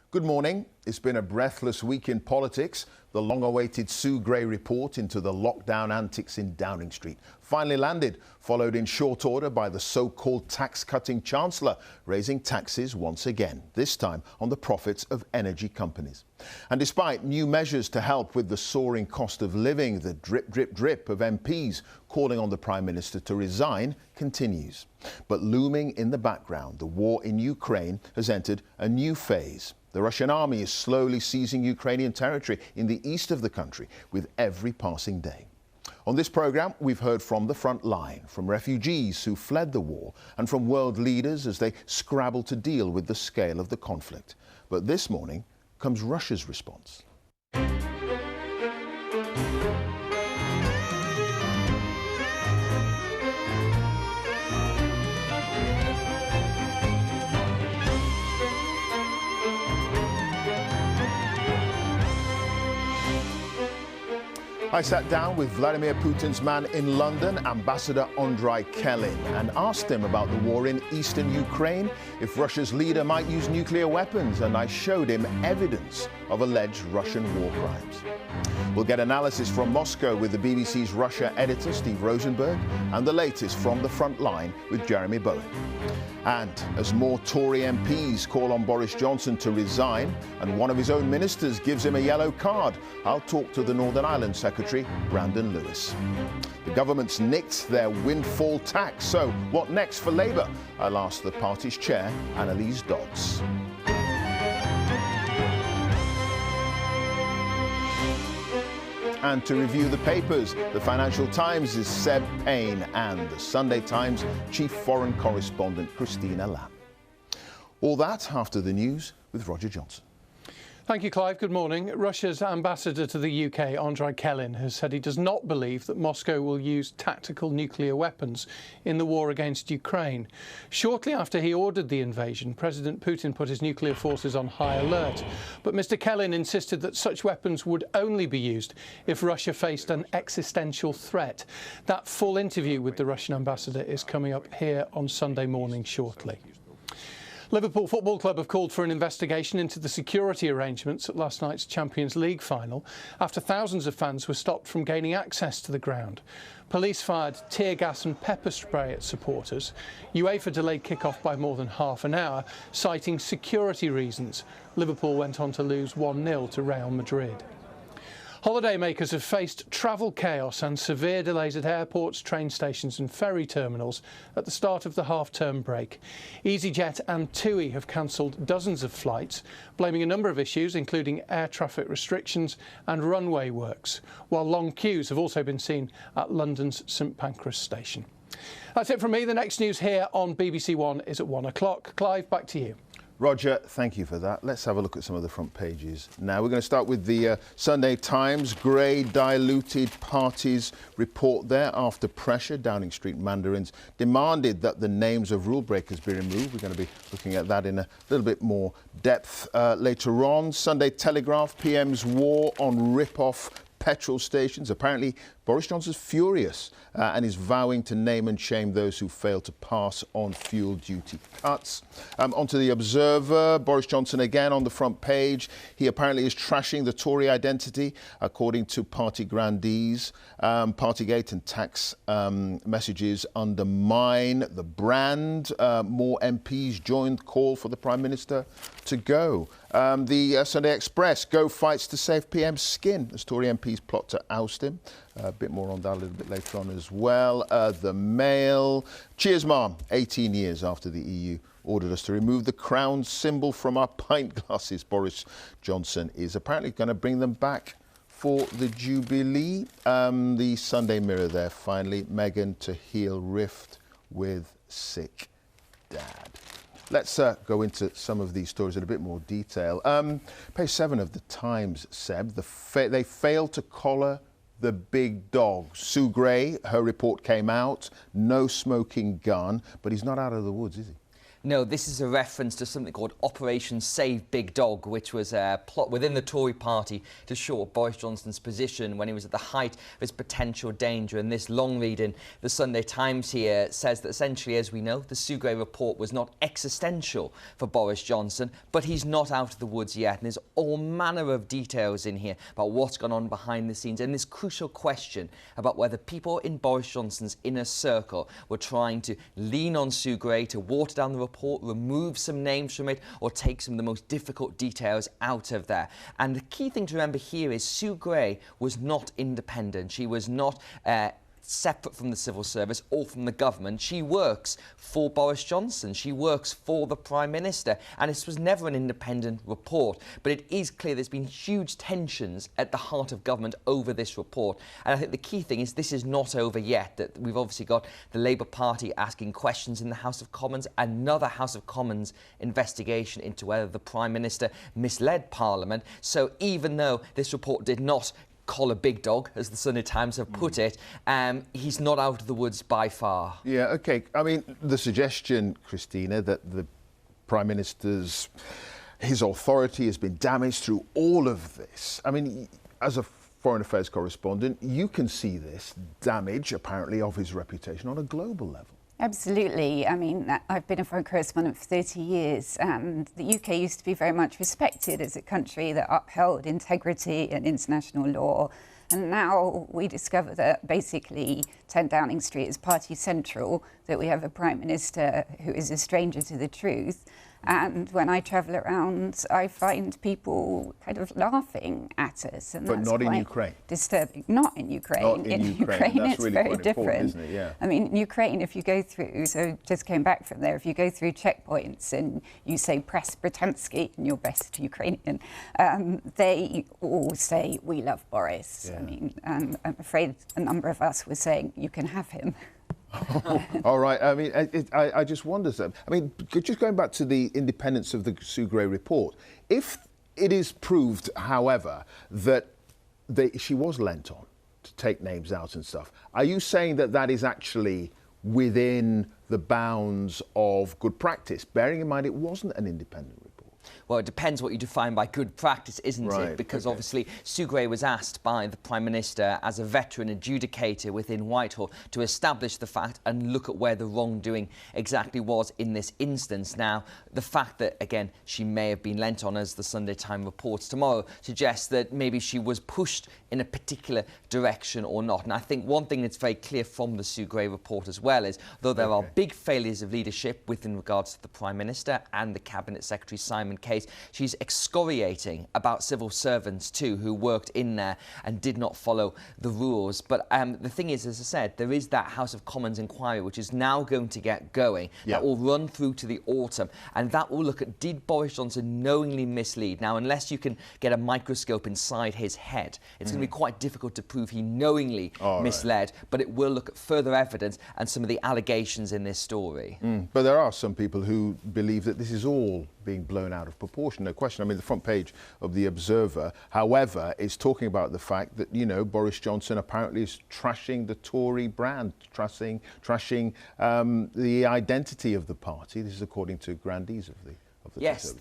Good morning. It's been a breathless week in politics. The long-awaited Sue Gray report into the lockdown antics in Downing Street finally landed, followed in short order by the so-called tax-cutting Chancellor, raising taxes once again, this time on the profits of energy companies. And despite new measures to help with the soaring cost of living, the drip, drip, drip of MPs calling on the Prime Minister to resign continues. But looming in the background, the war in Ukraine has entered a new phase. The Russian army is slowly seizing Ukrainian territory in the east of the country with every passing day. On this programme, we've heard from the front line, from refugees who fled the war, and from world leaders as they scrabble to deal with the scale of the conflict. But this morning comes Russia's response. I sat down with Vladimir Putin's man in London, Ambassador Andrei Kelin, and asked him about the war in eastern Ukraine, if Russia's leader might use nuclear weapons, and I showed him evidence of alleged Russian war crimes. We'll get analysis from Moscow with the BBC's Russia editor, Steve Rosenberg, and the latest from the front line with Jeremy Bowen. And as more Tory MPs call on Boris Johnson to resign and one of his own ministers gives him a yellow card, I'll talk to the Northern Ireland Secretary, Brandon Lewis. The government's nicked their windfall tax, so what next for Labour? I'll ask the party's chair, Anneliese Dodds. And to review the papers, the Financial Times' Seb Payne and the Sunday Times' chief foreign correspondent, Christina. All that after the news with Roger Johnson. Thank you, Clive. Good morning. Russia's ambassador to the UK, Andrei Kelin, has said he does not believe that Moscow will use tactical nuclear weapons in the war against Ukraine. Shortly after he ordered the invasion, President Putin put his nuclear forces on high alert. But Mr. Kelin insisted that such weapons would only be used if Russia faced an existential threat. That full interview with the Russian ambassador is coming up here on Sunday morning shortly. Liverpool Football Club have called for an investigation into the security arrangements at last night's Champions League final after thousands of fans were stopped from gaining access to the ground. Police fired tear gas and pepper spray at supporters. UEFA delayed kick-off by more than half an hour, citing security reasons. Liverpool went on to lose 1-0 to Real Madrid. Holidaymakers have faced travel chaos and severe delays at airports, train stations and ferry terminals at the start of the half-term break. EasyJet and TUI have cancelled dozens of flights, blaming a number of issues, including air traffic restrictions and runway works, while long queues have also been seen at London's St Pancras station. That's it from me. The next news here on BBC One is at 1 o'clock. Clive, back to you. Roger, thank you for that. Let's have a look at some of the front pages. Now, we're going to start with the Sunday Times. Grey diluted parties report there after pressure. Downing Street mandarins demanded that the names of rule breakers be removed. We're going to be looking at that in a little bit more depth later on. Sunday Telegraph, PM's war on rip-off petrol stations. Apparently, Boris Johnson's furious and is vowing to name and shame those who fail to pass on fuel duty cuts. Onto the Observer, Boris Johnson again on the front page. He apparently is trashing the Tory identity, according to party grandees. Partygate and tax messages undermine the brand. More MPs joined call for the Prime Minister to go. The Sunday Express, Gove fights to save PM's skin as Tory MPs plot to oust him. A bit more on that a little bit later on as well. The Mail, cheers ma'am, 18 years after the EU ordered us to remove the crown symbol from our pint glasses. Boris Johnson is apparently going to bring them back for the Jubilee. The Sunday Mirror there, finally, Meghan to heal rift with sick dad. Let's go into some of these stories in a bit more detail. Page 7 of the Times, Seb, they failed to collar the big dog. Sue Gray, her report came out, no smoking gun, but he's not out of the woods, is he? No, this is a reference to something called Operation Save Big Dog, which was a plot within the Tory party to shore up Boris Johnson's position when he was at the height of his potential danger. And this long read in the Sunday Times here says that essentially, as we know, the Sue Gray report was not existential for Boris Johnson, but he's not out of the woods yet. And there's all manner of details in here about what's gone on behind the scenes and this crucial question about whether people in Boris Johnson's inner circle were trying to lean on Sue Gray to water down the report, remove some names from it, or take some of the most difficult details out of there. And the key thing to remember here is Sue Gray was not independent. She was not separate from the civil service or from the government. She works for Boris Johnson. She works for the Prime Minister. And this was never an independent report. But it is clear there's been huge tensions at the heart of government over this report. And I think the key thing is this is not over yet. That we've obviously got the Labour Party asking questions in the House of Commons, another House of Commons investigation into whether the Prime Minister misled Parliament. So even though this report did not collar big dog, as the Sunday Times have put it, he's not out of the woods by far. Yeah, OK. I mean, the suggestion, Christina, that the Prime Minister's, his authority has been damaged through all of this. I mean, as a foreign affairs correspondent, you can see this damage, apparently, of his reputation on a global level. Absolutely. I mean, I've been a foreign correspondent for 30 years, and the UK used to be very much respected as a country that upheld integrity and international law. And now we discover that basically 10 Downing Street is party central, that we have a Prime Minister who is a stranger to the truth. And when I travel around, I find people kind of laughing at us. And but that's not in quite Ukraine. Disturbing. Not in Ukraine. Not in Ukraine. That's it's really very quite different. important, isn't it? Yeah. I mean, Ukraine, if you go through, so just came back from there, if you go through checkpoints and you say press Britansky in your best Ukrainian, they all say, we love Boris. Yeah. I mean, I'm afraid a number of us were saying, you can have him. All right. I mean, I just wonder. I mean, just going back to the independence of the Sue Gray report, if it is proved, however, that she was lent on to take names out and stuff, are you saying that that is actually within the bounds of good practice, bearing in mind it wasn't an independent report? Well, it depends what you define by good practice, isn't Right, it? Because okay. obviously Sue Gray was asked by the Prime Minister as a veteran adjudicator within Whitehall to establish the fact and look at where the wrongdoing exactly was in this instance. Now, the fact that, again, she may have been lent on, as the Sunday Times reports tomorrow, suggests that maybe she was pushed in a particular direction or not. And I think one thing that's very clear from the Sue Gray report as well is, though there are big failures of leadership within regards to the Prime Minister and the Cabinet Secretary Simon Case, she's excoriating about civil servants too who worked in there and did not follow the rules. But the thing is, as I said, there is that House of Commons inquiry which is now going to get going. That will run through to the autumn, and that will look at, did Boris Johnson knowingly mislead? Now, unless you can get a microscope inside his head, it's going to be quite difficult to prove he knowingly misled, but it will look at further evidence and some of the allegations in this story. But there are some people who believe that this is all being blown out of proportion, no question. I mean, the front page of The Observer, however, is talking about the fact that, you know, Boris Johnson apparently is trashing the Tory brand, trashing the identity of the party. This is according to grandees of the Yes,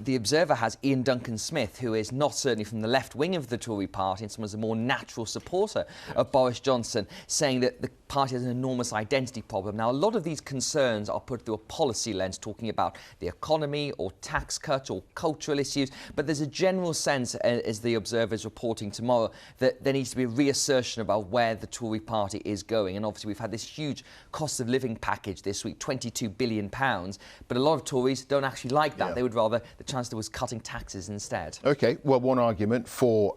the Observer has Ian Duncan-Smith, who is not certainly from the left wing of the Tory party and someone's a more natural supporter of Boris Johnson, saying that the party has an enormous identity problem. Now, a lot of these concerns are put through a policy lens, talking about the economy or tax cuts or cultural issues, but there's a general sense, as the Observer is reporting tomorrow, that there needs to be a reassertion about where the Tory party is going. And obviously we've had this huge cost of living package this week, £22 billion, but a lot of Tories don't actually like that. They would rather the Chancellor was cutting taxes instead. OK, well, one argument for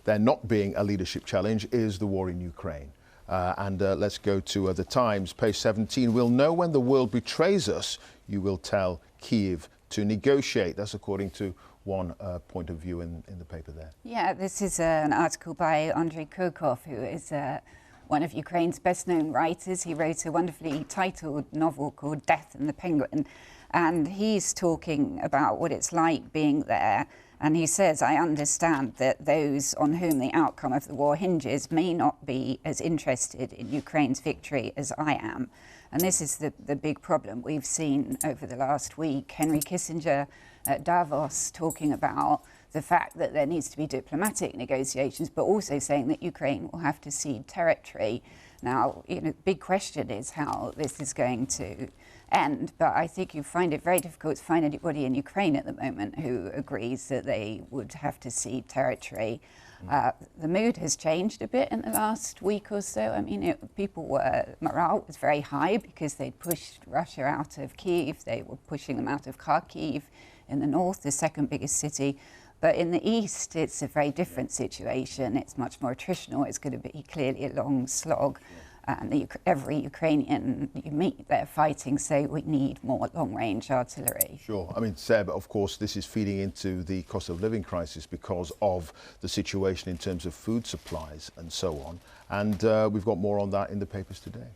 there not being a leadership challenge is the war in Ukraine. Let's go to the Times, page 17. We'll know when the world betrays us, you will tell Kyiv to negotiate. That's according to one point of view in the paper there. Yeah, this is an article by Andrei Kelin, who is one of Ukraine's best-known writers. He wrote a wonderfully titled novel called Death and the Penguin, and he's talking about what it's like being there. And he says, I understand that those on whom the outcome of the war hinges may not be as interested in Ukraine's victory as I am. And this is the big problem. We've seen over the last week Henry Kissinger at Davos talking about the fact that there needs to be diplomatic negotiations, but also saying that Ukraine will have to cede territory. Now, the big question is how this is going to end, but I think you find it very difficult to find anybody in Ukraine at the moment who agrees that they would have to cede territory. The mood has changed a bit in the last week or so. I mean, morale was very high because they'd pushed Russia out of Kyiv. They were pushing them out of Kharkiv in the north, the second biggest city. But in the east, it's a very different situation. It's much more attritional. It's going to be clearly a long slog. And every Ukrainian you meet, they're fighting, say we need more long-range artillery. Sure. I mean, Seb, of course, this is feeding into the cost of living crisis because of the situation in terms of food supplies and so on. And we've got more on that in the papers today.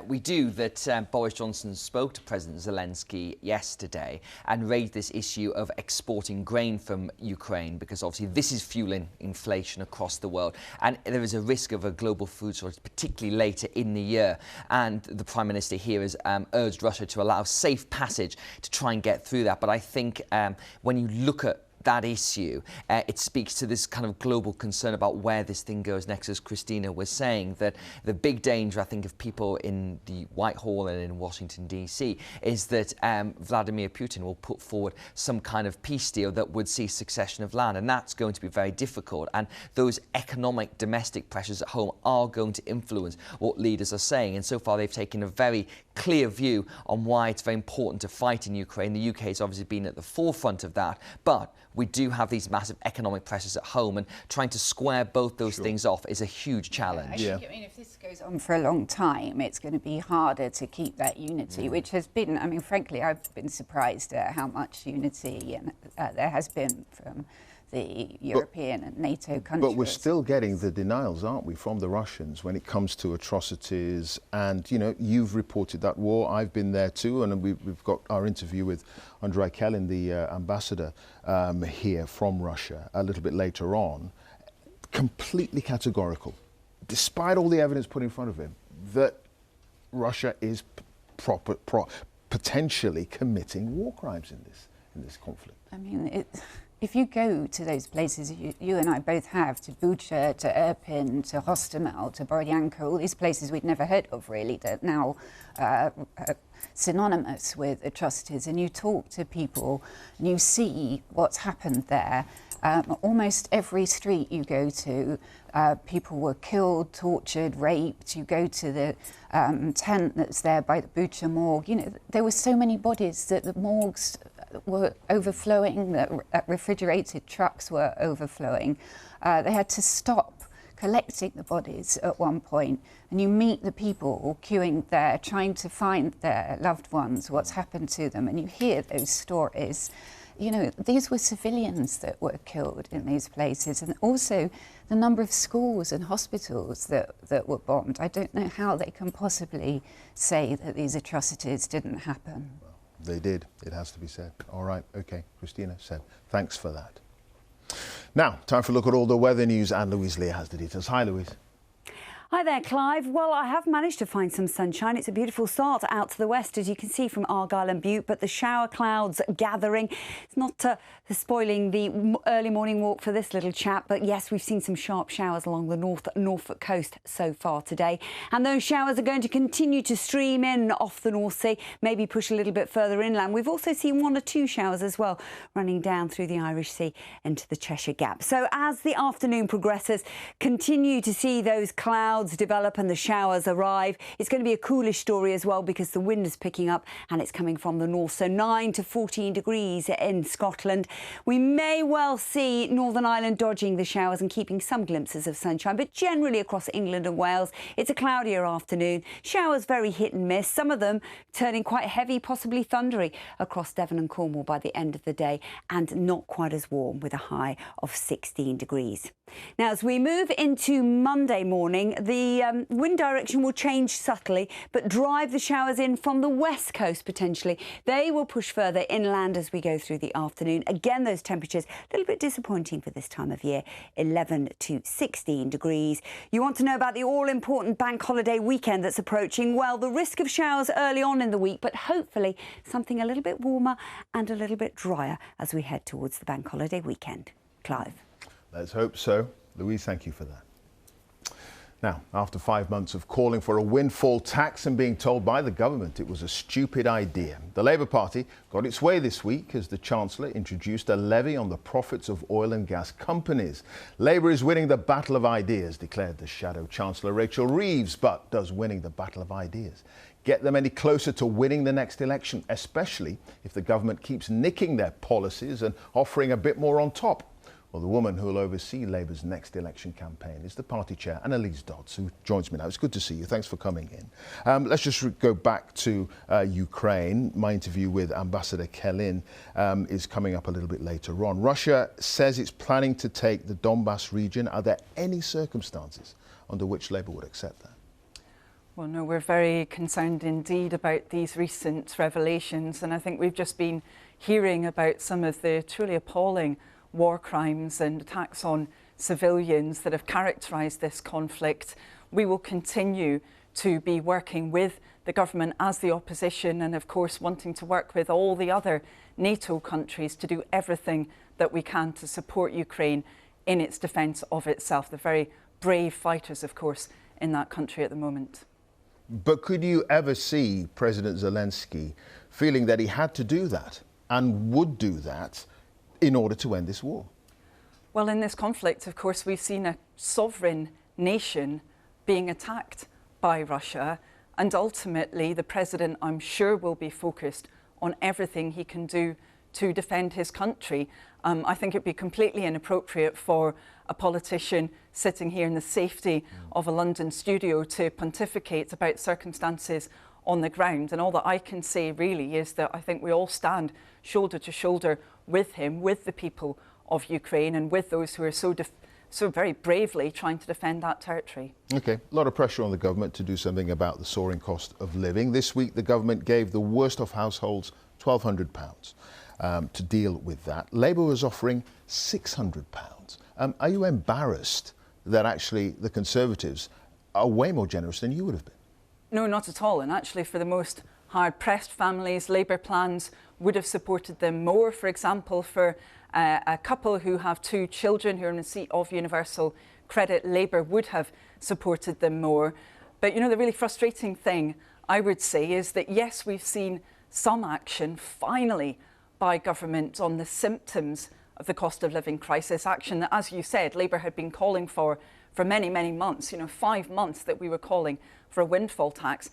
We do, that Boris Johnson spoke to President Zelensky yesterday and raised this issue of exporting grain from Ukraine, because obviously this is fueling inflation across the world. And there is a risk of a global food shortage, particularly later in the year. And the Prime Minister here has urged Russia to allow safe passage to try and get through that. But I think when you look at that issue, it speaks to this kind of global concern about where this thing goes next, as Christina was saying, that the big danger, I think, of people in the Whitehall and in Washington, D.C. is that Vladimir Putin will put forward some kind of peace deal that would see succession of land, and that's going to be very difficult. And those economic domestic pressures at home are going to influence what leaders are saying. And so far, they've taken a very clear view on why it's very important to fight in Ukraine. The UK has obviously been at the forefront of that, but we do have these massive economic pressures at home, and trying to square both those things off is a huge challenge. I mean, if this goes on for a long time, it's going to be harder to keep that unity, which has been, I mean, frankly, I've been surprised at how much unity there has been from the European and NATO countries. But we're still getting the denials, aren't we, from the Russians when it comes to atrocities. And, you've reported that war. I've been there too. And we've got our interview with Andrei Kelin, the ambassador here from Russia, a little bit later on. Completely categorical, despite all the evidence put in front of him, that Russia is potentially committing war crimes in this conflict. I mean, if you go to those places, you and I both have, to Bucha, to Irpin, to Hostomel, to Boryanka, all these places we'd never heard of really, that now synonymous with atrocities, and you talk to people and you see what's happened there. Almost every street you go to, people were killed, tortured, raped. You go to the tent that's there by the Bucha morgue. There were so many bodies that the morgues were overflowing, that refrigerated trucks were overflowing. They had to stop collecting the bodies at one point, and you meet the people queuing there trying to find their loved ones, what's happened to them, and you hear those stories. These were civilians that were killed in these places, and also the number of schools and hospitals that were bombed. I don't know how they can possibly say that these atrocities didn't happen. They did, it has to be said. All right, okay, Christina, Seb, thanks for that. Now, time for a look at all the weather news, and Louise Lear has the details. Hi, Louise. Hi there, Clive. Well, I have managed to find some sunshine. It's a beautiful start out to the west, as you can see from Argyll and Bute, but the shower clouds gathering. It's not spoiling the early morning walk for this little chap, but yes, we've seen some sharp showers along the Norfolk coast so far today. And those showers are going to continue to stream in off the North Sea, maybe push a little bit further inland. We've also seen 1 or 2 showers as well running down through the Irish Sea into the Cheshire Gap. So as the afternoon progresses, continue to see those clouds develop and the showers arrive. It's going to be a coolish story as well, because the wind is picking up and it's coming from the north. So 9 to 14 degrees in Scotland. We may well see Northern Ireland dodging the showers and keeping some glimpses of sunshine, but generally across England and Wales, it's a cloudier afternoon. Showers very hit and miss, some of them turning quite heavy, possibly thundery across Devon and Cornwall by the end of the day, and not quite as warm with a high of 16 degrees. Now, as we move into Monday morning, the The wind direction will change subtly, but drive the showers in from the west coast potentially. They will push further inland as we go through the afternoon. Again, those temperatures a little bit disappointing for this time of year, 11 to 16 degrees. You want to know about the all-important bank holiday weekend that's approaching? Well, the risk of showers early on in the week, but hopefully something a little bit warmer and a little bit drier as we head towards the bank holiday weekend. Clive. Let's hope so. Louise, thank you for that. Now, after 5 months of calling for a windfall tax and being told by the government it was a stupid idea, the Labour Party got its way this week as the Chancellor introduced a levy on the profits of oil and gas companies. Labour is winning the battle of ideas, declared the Shadow Chancellor Rachel Reeves. But does winning the battle of ideas get them any closer to winning the next election, especially if the government keeps nicking their policies and offering a bit more on top? Well, the woman who will oversee Labour's next election campaign is the party chair, Anneliese Dodds, who joins me now. It's good to see you. Thanks for coming in. Let's just go back to Ukraine. My interview with Ambassador Kelin is coming up a little bit later on. Russia says it's planning to take the Donbass region. Are there any circumstances under which Labour would accept that? Well, no, we're very concerned indeed about these recent revelations. And I think we've just been hearing about some of the truly appalling war crimes and attacks on civilians that have characterised this conflict. We will continue to be working with the government as the opposition, and of course wanting to work with all the other NATO countries to do everything that we can to support Ukraine in its defence of itself. The very brave fighters, of course, in that country at the moment. But could you ever see President Zelensky feeling that he had to do that and would do that in order to end this war? Well, in this conflict, of course, we've seen a sovereign nation being attacked by Russia, and ultimately the president, I'm sure, will be focused on everything he can do to defend his country. I think it'd be completely inappropriate for a politician sitting here in the safety of a London studio to pontificate about circumstances on the ground. And all that I can say really is that I think we all stand shoulder to shoulder with him, with the people of Ukraine, and with those who are so very bravely trying to defend that territory. OK, a lot of pressure on the government to do something about the soaring cost of living. This week, the government gave the worst off households £1,200 to deal with that. Labour was offering £600. Are you embarrassed that actually the Conservatives are way more generous than you would have been? No, not at all. And actually, for the most hard-pressed families, Labour plans would have supported them more. For example, for a couple who have 2 children who are in receipt of universal credit, Labour would have supported them more. But, you know, the really frustrating thing, I would say, is that, yes, we've seen some action, finally, by government on the symptoms of the cost of living crisis, action that, as you said, Labour had been calling for many, many months, 5 months that we were calling for a windfall tax.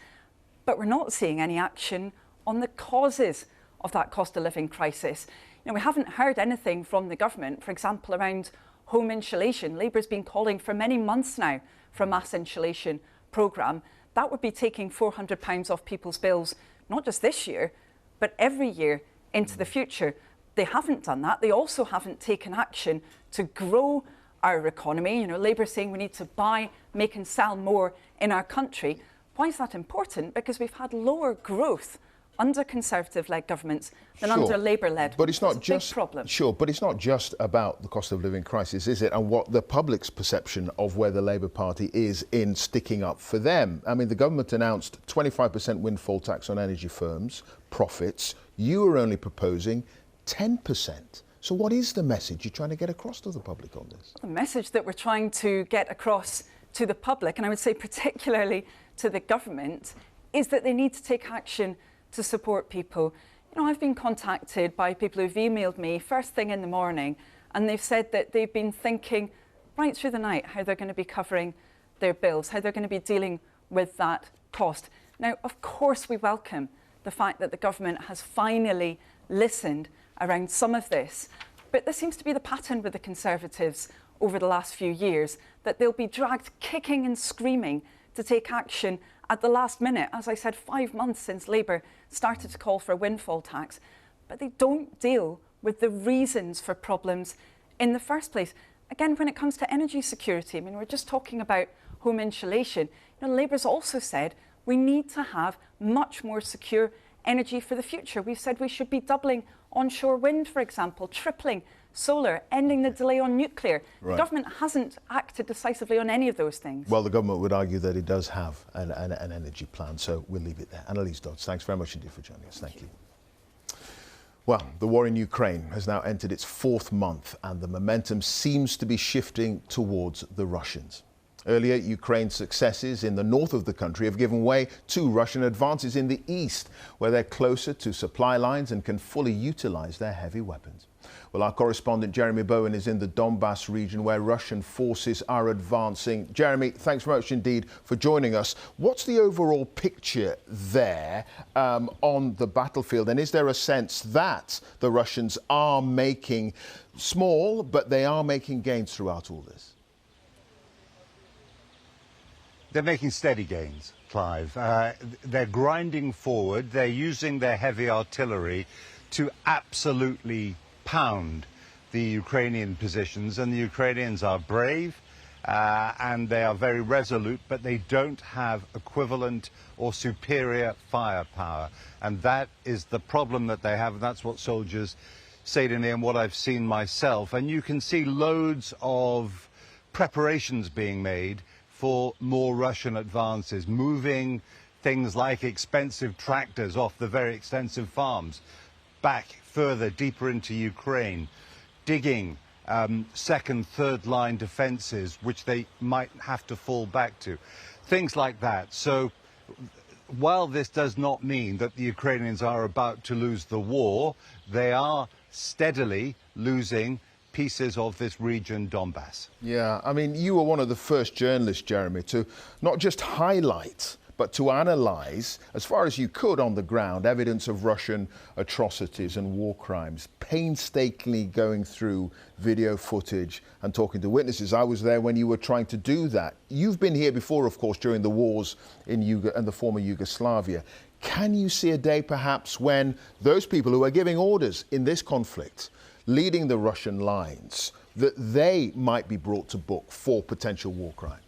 But we're not seeing any action on the causes of that cost of living crisis. We haven't heard anything from the government, for example, around home insulation. Labour's been calling for many months now for a mass insulation programme. That would be taking £400 off people's bills, not just this year, but every year into the future. They haven't done that. They also haven't taken action to grow our economy. Labour saying we need to buy, make and sell more in our country. Why is that important? Because we've had lower growth under Conservative-led governments than under Labour-led. But it's not That's just a big problem. Sure, but it's not just about the cost of living crisis, is it? And what the public's perception of where the Labour Party is in sticking up for them. I mean, the government announced 25% windfall tax on energy firms' profits. You are only proposing 10%. So what is the message you're trying to get across to the public on this? The message that we're trying to get across to the public, and I would say particularly to the government, is that they need to take action to support people. I've been contacted by people who've emailed me first thing in the morning, and they've said that they've been thinking right through the night how they're going to be covering their bills, how they're going to be dealing with that cost. Now, of course, we welcome the fact that the government has finally listened around some of this, but there seems to be the pattern with the Conservatives over the last few years, that they'll be dragged kicking and screaming to take action at the last minute. As I said, 5 months since Labour started to call for a windfall tax, but they don't deal with the reasons for problems in the first place. Again, when it comes to energy security, I mean, we're just talking about home insulation. You know, Labour's also said we need to have much more secure energy for the future. We've said we should be doubling onshore wind, for example, tripling solar, ending the delay on nuclear. Right. The government hasn't acted decisively on any of those things. Well, the government would argue that it does have an energy plan, so we'll leave it there. Anneliese Dodds, thanks very much indeed for joining us. Thank you. Well, the war in Ukraine has now entered its 4th month, and the momentum seems to be shifting towards the Russians. Earlier, Ukraine's successes in the north of the country have given way to Russian advances in the east, where they're closer to supply lines and can fully utilize their heavy weapons. Well, our correspondent Jeremy Bowen is in the Donbass region where Russian forces are advancing. Jeremy, thanks very much indeed for joining us. What's the overall picture there on the battlefield? And is there a sense that the Russians are making small, but they are making gains throughout all this? They're making steady gains, Clive. They're grinding forward. They're using their heavy artillery to absolutely pound the Ukrainian positions, and the Ukrainians are brave and they are very resolute, but they don't have equivalent or superior firepower, and that is the problem that they have, and that's what soldiers say to me and what I've seen myself. And you can see loads of preparations being made for more Russian advances, moving things like expensive tractors off the very extensive farms back further, deeper into Ukraine, digging second, third line defenses, which they might have to fall back to. Things like that. So while this does not mean that the Ukrainians are about to lose the war, they are steadily losing pieces of this region, Donbass. Yeah, I mean, you were one of the first journalists, Jeremy, to not just highlight, but to analyse, as far as you could on the ground, evidence of Russian atrocities and war crimes, painstakingly going through video footage and talking to witnesses. I was there when you were trying to do that. You've been here before, of course, during the wars in the former Yugoslavia. Can you see a day, perhaps, when those people who are giving orders in this conflict, leading the Russian lines, that they might be brought to book for potential war crimes?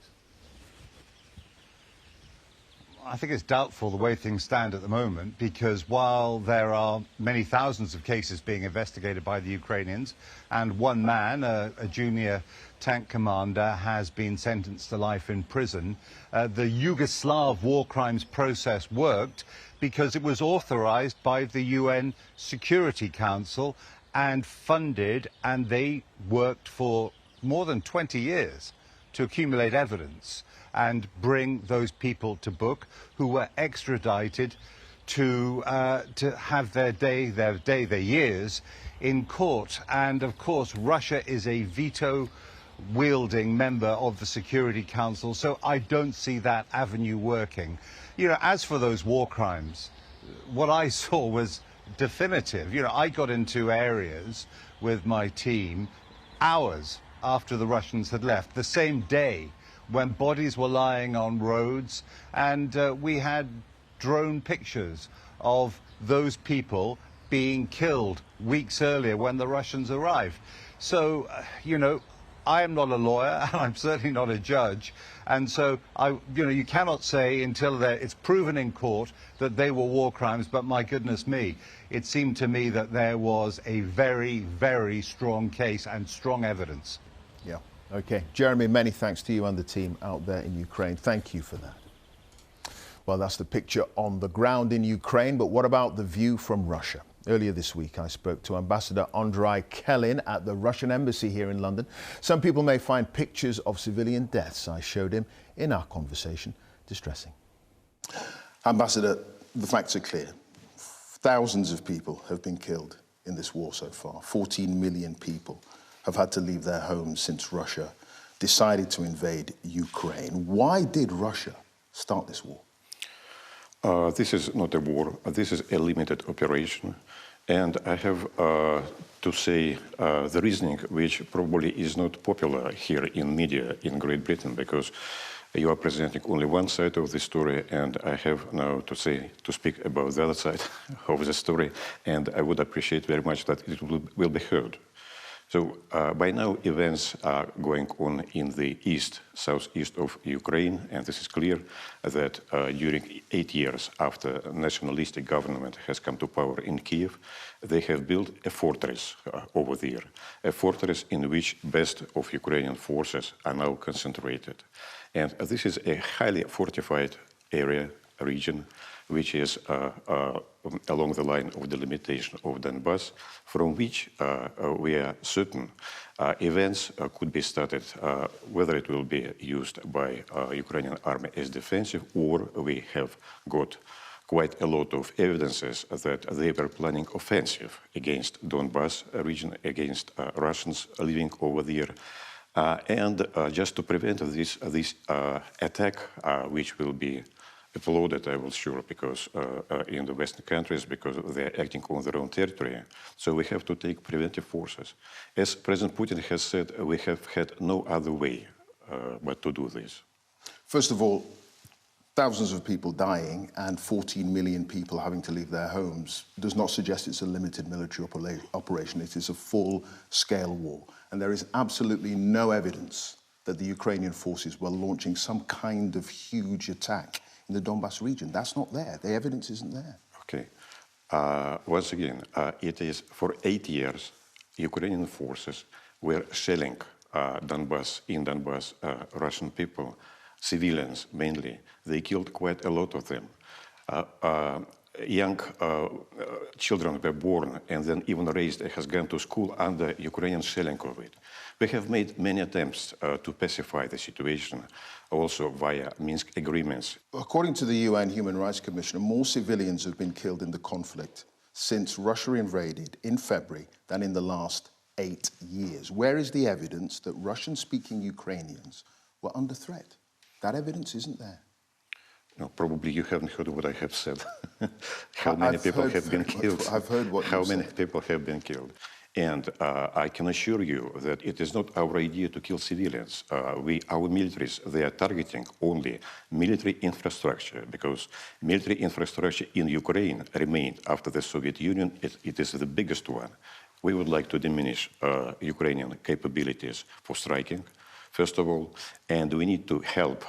I think it's doubtful the way things stand at the moment, because while there are many thousands of cases being investigated by the Ukrainians, and one man, a junior tank commander, has been sentenced to life in prison, the Yugoslav war crimes process worked because it was authorized by the UN Security Council and funded, and they worked for more than 20 years to accumulate evidence and bring those people to book who were extradited to have their years in court. And of course, Russia is a veto-wielding member of the Security Council, so I don't see that avenue working. You know, as for those war crimes, what I saw was definitive. You know, I got into areas with my team hours after the Russians had left, the same day, when bodies were lying on roads, and we had drone pictures of those people being killed weeks earlier when the Russians arrived. So, you know, I am not a lawyer, and I'm certainly not a judge, and so you cannot say until it's proven in court that they were war crimes. But my goodness me, it seemed to me that there was a very, very strong case and strong evidence. Yeah. Okay. Jeremy, many thanks to you and the team out there in Ukraine. Thank you for that. Well, that's the picture on the ground in Ukraine, but what about the view from Russia? Earlier this week, I spoke to Ambassador Andrei Kelin at the Russian embassy here in London. Some people may find pictures of civilian deaths I showed him in our conversation distressing. Ambassador, the facts are clear. Thousands of people have been killed in this war so far. 14 million people have had to leave their homes since Russia decided to invade Ukraine. Why did Russia start this war? This is not a war. This is a limited operation. And I have to say the reasoning, which probably is not popular here in media in Great Britain, because you are presenting only one side of the story, and I have now to speak about the other side of the story, and I would appreciate very much that it will be heard. So by now, events are going on in the east, southeast of Ukraine, and this is clear that during 8 years after a nationalistic government has come to power in Kiev, they have built a fortress over there, a fortress in which best of Ukrainian forces are now concentrated. And this is a highly fortified area, region, which is along the line of delimitation of Donbass, from which we are certain events could be started, whether it will be used by Ukrainian army as defensive, or we have got quite a lot of evidences that they were planning offensive against Donbass region, against Russians living over there. And just to prevent this attack, which will be applauded, I will sure, because in the Western countries, because they are acting on their own territory. So we have to take preventive forces. As President Putin has said, we have had no other way but to do this. First of all, thousands of people dying and 14 million people having to leave their homes does not suggest it's a limited military operation. It is a full-scale war. And there is absolutely no evidence that the Ukrainian forces were launching some kind of huge attack in the Donbass region. That's not there. The evidence isn't there. Okay. Once again, it is for 8 years, Ukrainian forces were shelling Donbass, Russian people, civilians mainly. They killed quite a lot of them. Young children were born and then even raised, has gone to school under Ukrainian shelling of it. We have made many attempts to pacify the situation, also via Minsk agreements. According to the UN Human Rights Commissioner, more civilians have been killed in the conflict since Russia invaded in February than in the last 8 years. Where is the evidence that Russian-speaking Ukrainians were under threat? That evidence isn't there. No, probably you haven't heard what I have said. How many people have been killed? I've heard what How many people have been killed? And I can assure you that it is not our idea to kill civilians. Our militaries, they are targeting only military infrastructure, because military infrastructure in Ukraine remained after the Soviet Union. It is the biggest one. We would like to diminish Ukrainian capabilities for striking, first of all, and we need to help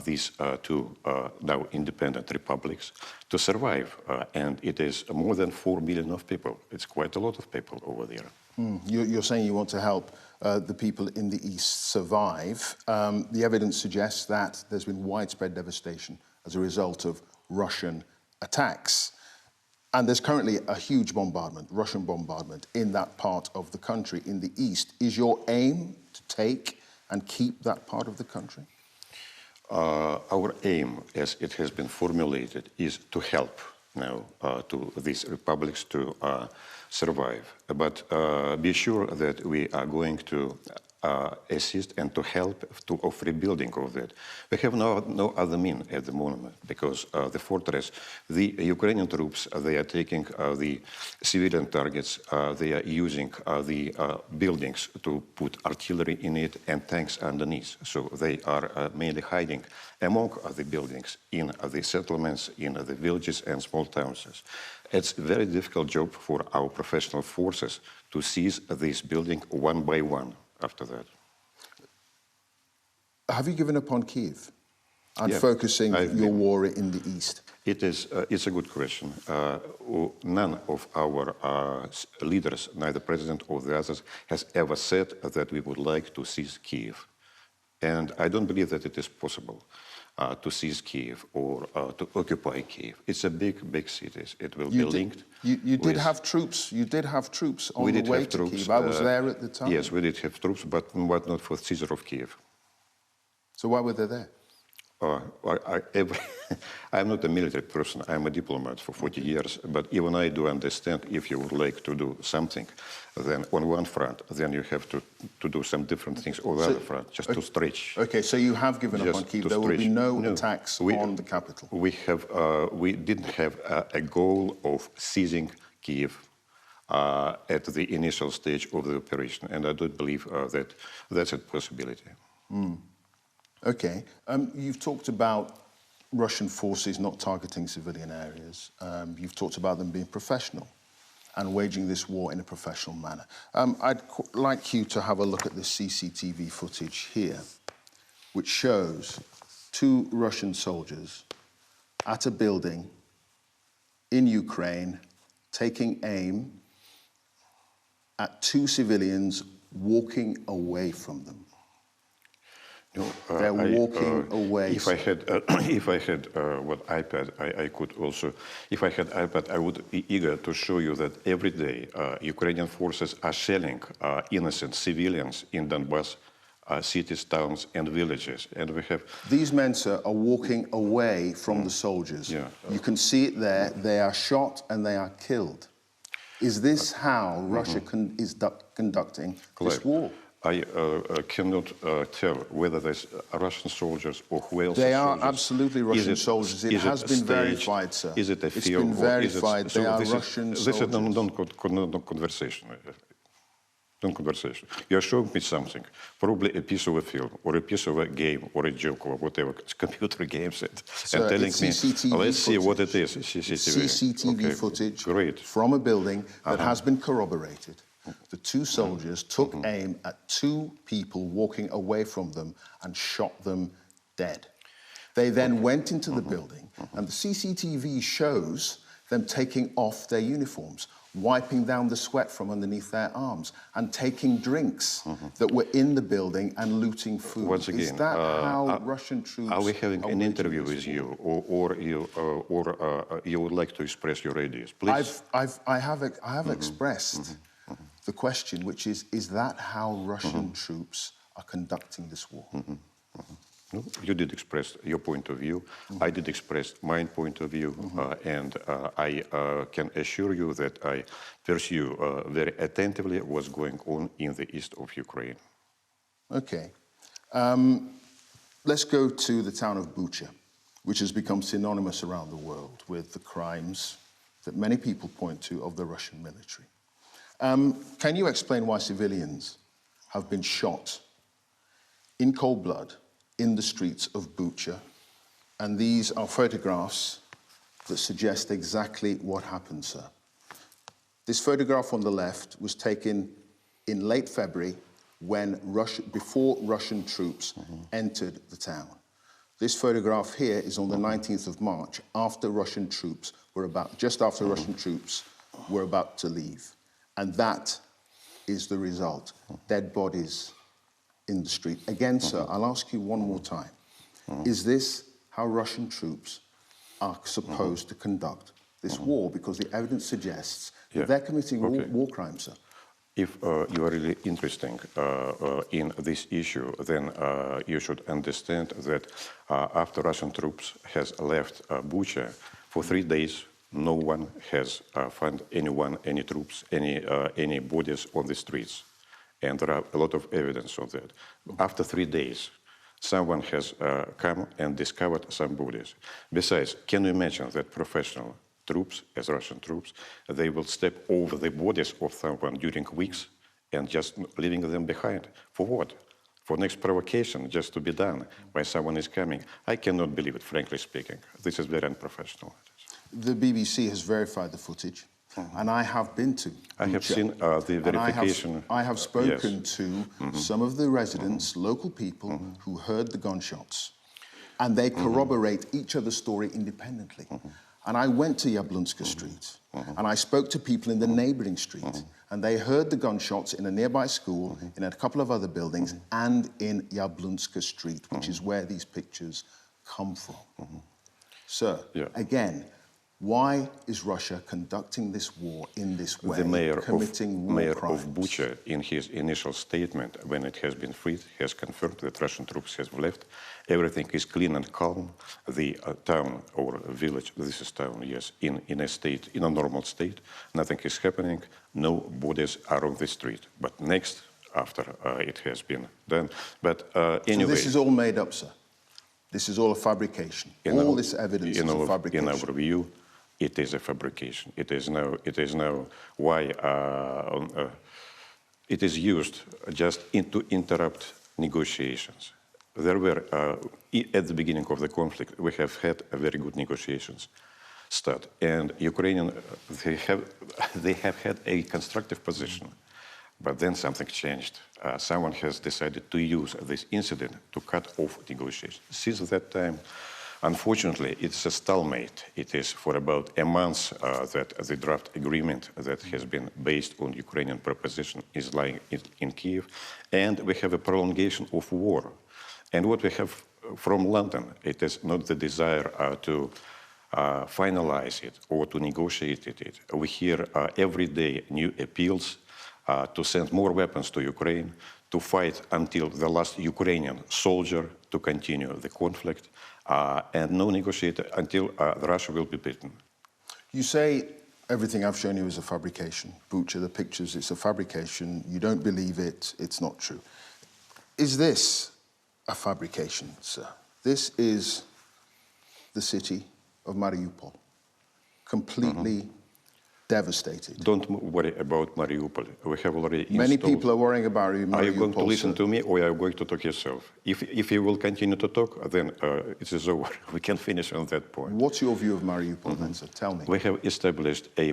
these two now independent republics to survive. And it is more than 4 million of people. It's quite a lot of people over there. You're saying you want to help the people in the East survive. The evidence suggests that there's been widespread devastation as a result of Russian attacks. And there's currently a huge bombardment, Russian bombardment, in that part of the country, in the East. Is your aim to take and keep that part of the country? Our aim, as it has been formulated, is to help now to these republics to survive. But be sure that we are going to assist and to help of rebuilding of that. We have no other mean at the moment, because the fortress, the Ukrainian troops, they are taking the civilian targets, they are using the buildings to put artillery in it and tanks underneath. So they are mainly hiding among the buildings in the settlements, in the villages and small towns. It's a very difficult job for our professional forces to seize this building one by one. After that, have you given up on Kiev and focusing your war in the East? It's a good question. None of our leaders, neither president or the others, has ever said that we would like to seize Kiev. And I don't believe that it is possible to seize Kiev or to occupy Kiev. It's a big city. It will be linked. You did have troops. You did have troops on the way to Kiev. I was there at the time. Yes, we did have troops, but not for seizure of Kiev. So why were they there? I'm not a military person. I'm a diplomat for 40 years. But even I do understand if you would like to do something, then on one front, then you have to do some different things on the other front, just to stretch. Okay, so you have given up on Kiev. There will be no attacks on the capital. We didn't have a goal of seizing Kiev at the initial stage of the operation, and I don't believe that that's a possibility. Okay. You've talked about Russian forces not targeting civilian areas. You've talked about them being professional. and waging this war in a professional manner. I'd like you to have a look at this CCTV footage here, which shows 2 Russian soldiers at a building in Ukraine taking aim at 2 civilians walking away from them. No, They're walking away. If I had, what iPad, I could also. If I had iPad, I would be eager to show you that every day Ukrainian forces are shelling innocent civilians in Donbass, cities, towns, and villages, and we have. These men, sir, are walking away from the soldiers. Yeah. You can see it there. They are shot and they are killed. Is this how Russia is conducting this war? I cannot tell whether there's Russian soldiers or who else. They are absolutely Russian soldiers. It has been verified, sir. Is it a It's film? been verified. They are Russian soldiers. This is non conversation. Non-conversation. You are showing me something, probably a piece of a film, or a piece of a game, or a joke, or whatever, it's computer games, and telling me, let's see what it is. CCTV footage from a building that has been corroborated. The 2 soldiers took aim at 2 people walking away from them and shot them dead. They then went into the building, and the CCTV shows them taking off their uniforms, wiping down the sweat from underneath their arms, and taking drinks that were in the building and looting food. Once again, is that how Russian troops are we having an interview with you, or you would like to express your ideas, please? I have expressed the question, which is that how Russian troops are conducting this war? No, you did express your point of view. I did express my point of view, and I can assure you that I pursue very attentively what's going on in the east of Ukraine. Okay. Let's go to the town of Bucha, which has become synonymous around the world with the crimes that many people point to of the Russian military. Can you explain why civilians have been shot in cold blood in the streets of Bucha? And these are photographs that suggest exactly what happened, sir. This photograph on the left was taken in late February before Russian troops entered the town. This photograph here is on the 19th of March, after Russian troops were just after Russian troops were about to leave. And that is the result. Dead bodies in the street. Again, sir, I'll ask you one more time. Is this how Russian troops are supposed to conduct this war? Because the evidence suggests that they're committing war crimes, sir. If you are really interested in this issue, then you should understand that after Russian troops has left Bucha, for 3 days, no one has found any troops, any bodies on the streets. And there are a lot of evidence of that. After 3 days, someone has come and discovered some bodies. Besides, can you imagine that professional troops, as Russian troops, they will step over the bodies of someone during weeks and just leaving them behind? For what? For next provocation, just to be done when someone is coming? I cannot believe it, frankly speaking. This is very unprofessional. The BBC has verified the footage, and I have been to Bucha. I have seen the verification. I have spoken to some of the residents, local people, who heard the gunshots, and they corroborate each other's story independently. And I went to Yablunska Street, and I spoke to people in the neighboring street, and they heard the gunshots in a nearby school, in a couple of other buildings, and in Yablunska Street, which is where these pictures come from. Sir, again, why is Russia conducting this war in this way, the mayor crimes? of Bucha, in his initial statement, when it has been freed, has confirmed that Russian troops have left. Everything is clean and calm. The town or village, this is town, yes, in a normal state. Nothing is happening. No bodies are on the street. But next, after it has been done. But anyway, so this is all made up, sir. This is all a fabrication. All this evidence is a fabrication. In our view, it is a fabrication. It is now why it is used just to interrupt negotiations. There were, at the beginning of the conflict, we have had very good negotiations. start. And Ukrainian, they have had a constructive position, but then something changed. Someone has decided to use this incident to cut off negotiations. Since that time, unfortunately, it's a stalemate. It is for about a month that the draft agreement that has been based on Ukrainian proposition is lying in Kiev, and we have a prolongation of war. And what we have from London, it is not the desire to finalize it or to negotiate it. We hear every day new appeals to send more weapons to Ukraine, to fight until the last Ukrainian soldier, to continue the conflict, and no negotiator until Russia will be beaten. You say everything I've shown you is a fabrication. Bucha, the pictures, it's a fabrication. You don't believe it, it's not true. Is this a fabrication, sir? This is the city of Mariupol, completely devastated. Don't worry about Mariupol. We have already Many installed... people are worrying about Mariupol. Are you going to listen sir? to me, or are you going to talk yourself? If you will continue to talk, then it is over. We can finish on that point. What's your view of Mariupol then, sir? Tell me. We have established a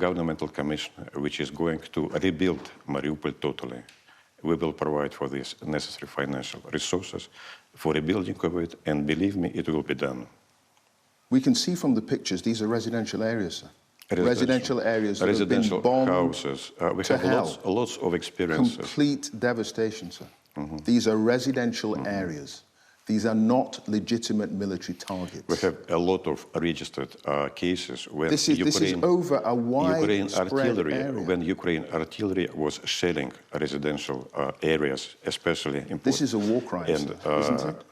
governmental commission which is going to rebuild Mariupol totally. We will provide for this necessary financial resources for rebuilding of it, and believe me, it will be done. We can see from the pictures, these are residential areas, sir. Residential areas that residential have been bombed houses. We have lots of experiences. Complete devastation, sir. These are residential areas. These are not legitimate military targets. We have a lot of registered cases when this is over a wide area. When Ukraine artillery was shelling residential areas, especially in This is a war crime, and, isn't it?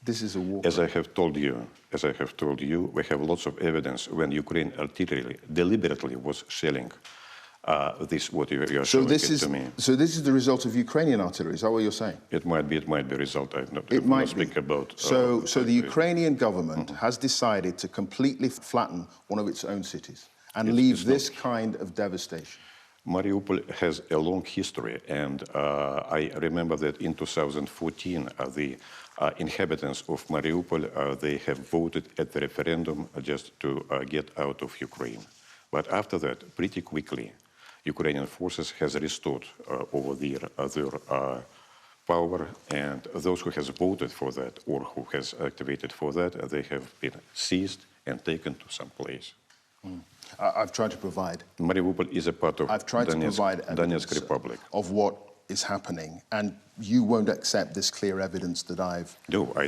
This is a war crime. As I have told you, we have lots of evidence when Ukraine artillery deliberately was shelling this, what you are showing to me. So this is the result of Ukrainian artillery, is that what you're saying? It might be a result. I It might speak about. So the Ukrainian government has decided to completely flatten one of its own cities and leave this kind of devastation. Mariupol has a long history, and I remember that in 2014, the inhabitants of Mariupol, they have voted at the referendum just to get out of Ukraine. But after that, pretty quickly, Ukrainian forces has restored over there their power, and those who has voted for that or who has activated for that, they have been seized and taken to some place. I've tried to provide. Mariupol is a part of Donetsk Republic. Of what is happening, and you won't accept this clear evidence that I've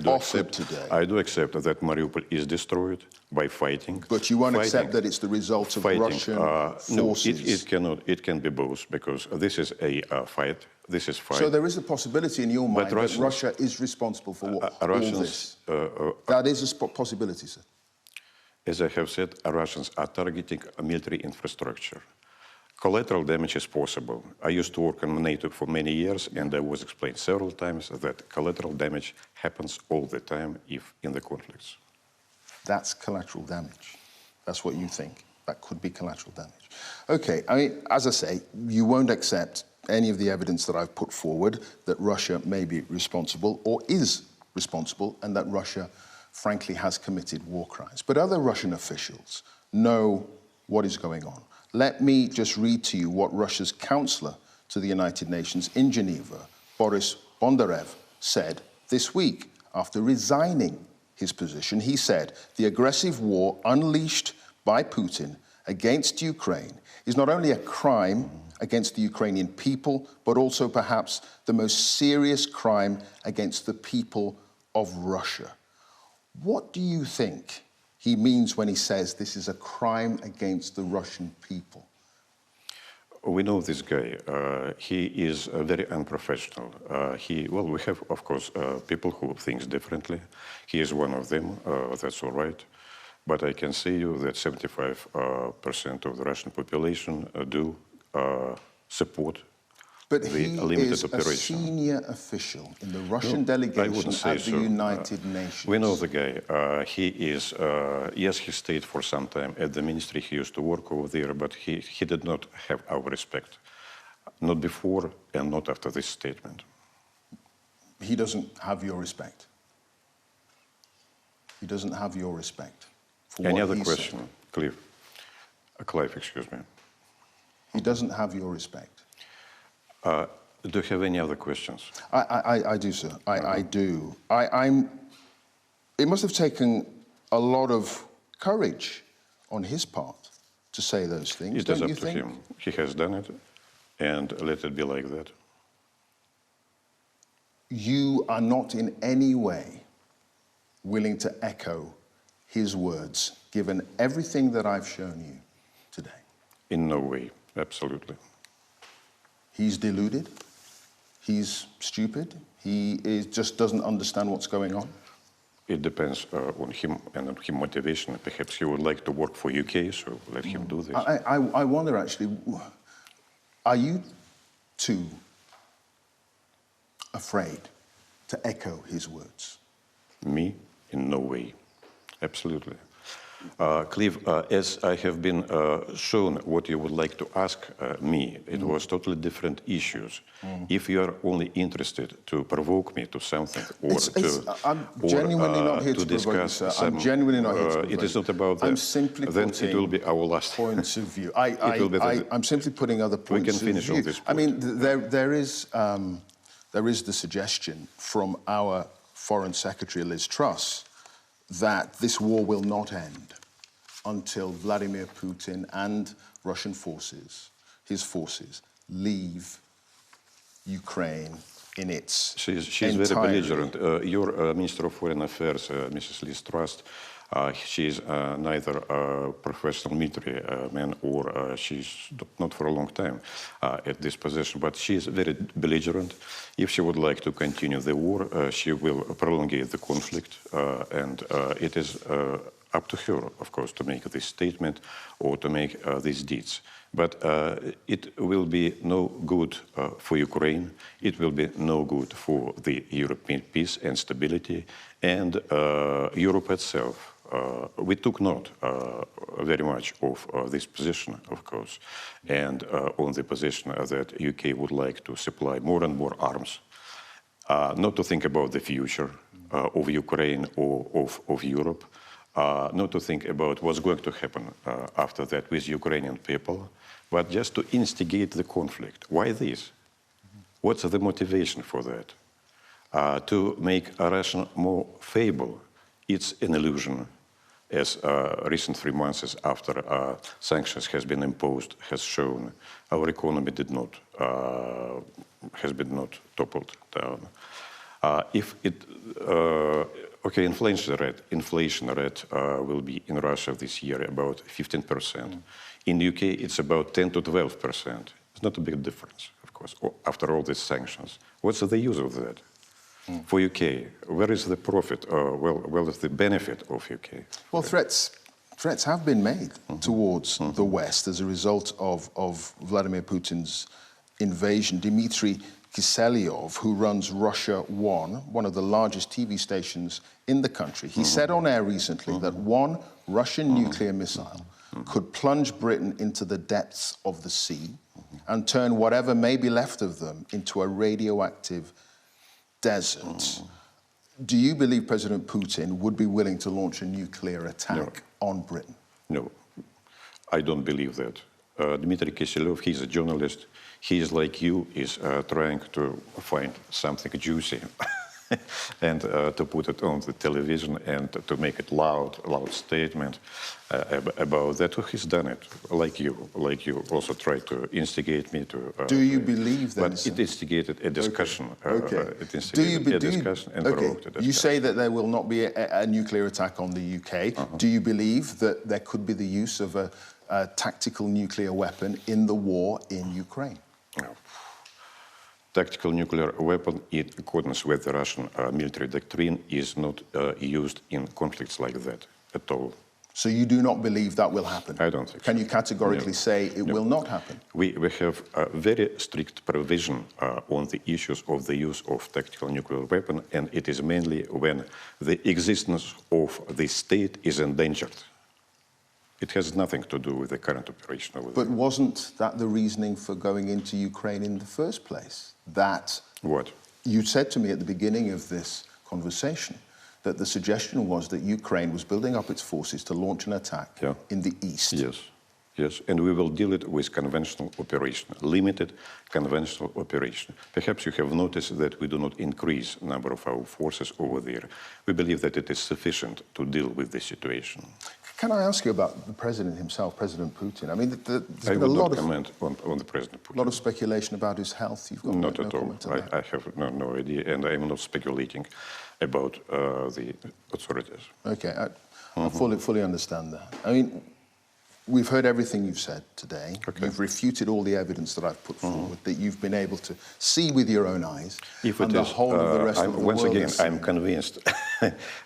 offered today. I do accept that Mariupol is destroyed by fighting. But you won't accept that it's the result of Russian forces? No, it can be both, because this is a fight. This is fight. So there is a possibility in your mind that Russia is responsible for all this? That is a possibility, sir. As I have said, Russians are targeting military infrastructure. Collateral damage is possible. I used to work on NATO for many years, and I was explained several times that collateral damage happens all the time if in the conflicts. That's collateral damage. That's what you think. That could be collateral damage. Okay, I mean, as I say, you won't accept any of the evidence that I've put forward that Russia may be responsible or is responsible, and that Russia, frankly, has committed war crimes. But other Russian officials know what is going on. Let me just read to you what Russia's counselor to the United Nations in Geneva, Boris Bondarev, said this week after resigning his position. He said, the aggressive war unleashed by Putin against Ukraine is not only a crime against the Ukrainian people, but also perhaps the most serious crime against the people of Russia. What do you think he means when he says this is a crime against the Russian people? We know this guy. He is very unprofessional. We have, of course, people who think differently. He is one of them. That's all right. But I can say you that 75% of the Russian population do support But he is a senior official in the Russian delegation at the United Nations. We know the guy. He is, yes, he stayed for some time at the ministry. He used to work over there, but he did not have our respect. Not before and not after this statement. He doesn't have your respect. He doesn't have your respect. for Any what other he question, said. Clive? Clive, excuse me. He doesn't have your respect. Do you have any other questions? I do, sir. I do. It must have taken a lot of courage on his part to say those things. It is up to him. He has done it, and let it be like that. You are not in any way willing to echo his words, given everything that I've shown you today. In no way, absolutely. He's deluded. He's stupid. Just doesn't understand what's going on. It depends on him and on his motivation. Perhaps he would like to work for UK, so let him do this. I wonder, actually, are you too afraid to echo his words? Me? In no way. Absolutely. Clive, as I have been shown what you would like to ask me, it was totally different issues. If you are only interested to provoke me to something or I'm genuinely not here to discuss provoke you, sir. some, I'm genuinely not here to provoke it is not about that. I'm simply then putting it will be our last points of view. I'm simply putting other points of view. We can finish on this point. I mean, there is the suggestion from our Foreign Secretary, Liz Truss, that this war will not end until Vladimir Putin and Russian forces, his forces, leave Ukraine in its She's very belligerent. Your Minister of Foreign Affairs, Mrs. Liz Truss, she is neither a professional military man or she's not for a long time at this position, but she is very belligerent. If she would like to continue the war, she will prolongate the conflict, and it is up to her, of course, to make this statement or to make these deeds. But it will be no good for Ukraine. It will be no good for the European peace and stability and Europe itself. We took note very much of this position, of course, and on the position that UK would like to supply more and more arms, not to think about the future of Ukraine or of Europe, not to think about what's going to happen after that with Ukrainian people, but just to instigate the conflict. Why this? What's the motivation for that? To make Russia more feeble. It's an illusion, as recent 3 months after sanctions has been imposed has shown. Our economy has been not toppled down. If it inflation rate will be in Russia this year about 15%. In the UK, it's about 10 to 12%. It's not a big difference, of course, after all these sanctions. What's the use of that? For UK, where is the profit? Where is the benefit of UK? Well, threats have been made towards the West as a result of Vladimir Putin's invasion. Dmitry Kiselyov, who runs Russia one of the largest TV stations in the country, he said on air recently that one Russian nuclear missile could plunge Britain into the depths of the sea and turn whatever may be left of them into a radioactive desert. Do you believe President Putin would be willing to launch a nuclear attack on Britain? No, I don't believe that. Dmitry Kiselyov, he's a journalist. He is like you, is trying to find something juicy and to put it on the television and to make it loud statement about that. He's done it, like you also tried to instigate me to. Do you believe that? But it instigated a discussion. Okay. It instigated a discussion and provoked a discussion. You say that there will not be a nuclear attack on the UK. Do you believe that there could be the use of a tactical nuclear weapon in the war in Ukraine? No. Tactical nuclear weapon, in accordance with the Russian military doctrine, is not used in conflicts like that at all. So you do not believe that will happen? I don't think Can you categorically say it will not happen? We have a very strict provision on the issues of the use of tactical nuclear weapon, and it is mainly when the existence of the state is endangered. It has nothing to do with the current operation over there. But wasn't that the reasoning for going into Ukraine in the first place? That what? You said to me at the beginning of this conversation that the suggestion was that Ukraine was building up its forces to launch an attack in the east. Yes, yes, and we will deal it with conventional operation, limited conventional operation. Perhaps you have noticed that we do not increase the number of our forces over there. We believe that it is sufficient to deal with the situation. Can I ask you about the president himself, President Putin? I mean, there's I been a would lot not of comment on the President Putin. A lot of speculation about his health. You've got Not no at all. comment on that. I have no idea, and I am not speculating about the authorities. Okay, I fully understand that. I mean, we've heard everything you've said today. Okay. You've refuted all the evidence that I've put forward, that you've been able to see with your own eyes. If it and the is, whole of the rest of the once world again, has I'm seen. convinced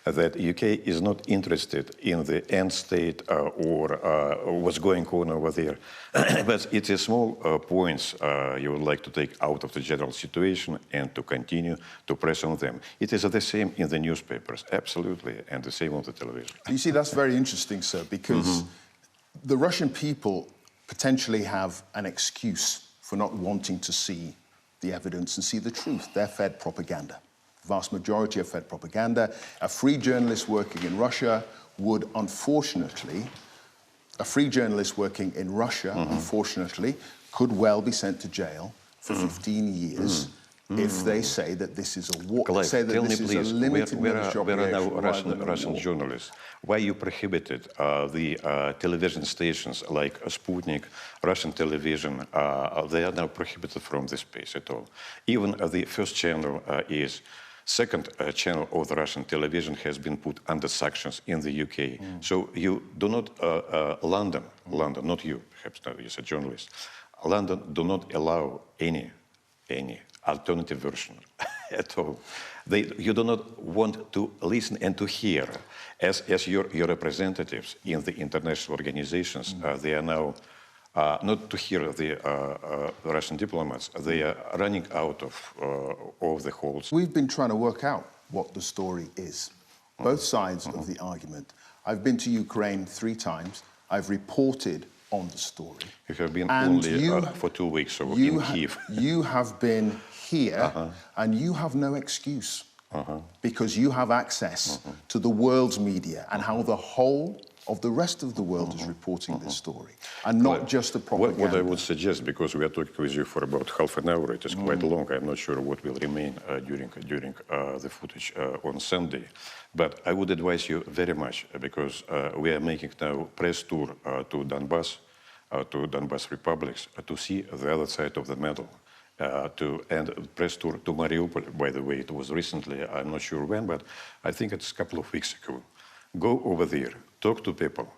that UK is not interested in the end state or what's going on over there. But it's a small points you would like to take out of the general situation and to continue to press on them. It is the same in the newspapers, absolutely, and the same on the television. You see, that's very interesting, sir, because the Russian people potentially have an excuse for not wanting to see the evidence and see the truth. They're fed propaganda. The vast majority are fed propaganda. A free journalist working in Russia would, unfortunately, unfortunately, could well be sent to jail for 15 years if they say that this is a war. Clive, say that tell this me is please, a limited where military are now operation rather than a Russian war. journalists? Why you prohibited the television stations like Sputnik, Russian television? They are now prohibited from this space at all. Even the first channel second channel of the Russian television has been put under sanctions in the UK. So you do not, London, not you, perhaps not, you're a journalist, London do not allow any alternative version at all. You do not want to listen and to hear. As your representatives in the international organizations, they are now not to hear the Russian diplomats. They are running out of the halls. We've been trying to work out what the story is, both sides of the argument. I've been to Ukraine 3 times. I've reported on the story. You have been And only for 2 weeks so in Kiev. You have been here, and you have no excuse because you have access to the world's media and how the whole of the rest of the world is reporting this story, and not just the propaganda. What I would suggest, because we are talking with you for about half an hour, it is quite long. I'm not sure what will remain during the footage on Sunday. But I would advise you very much, because we are making now press tour to Donbas republics, to see the other side of the medal. And press tour to Mariupol, by the way, it was recently, I'm not sure when, but I think it's a couple of weeks ago. Go over there, talk to people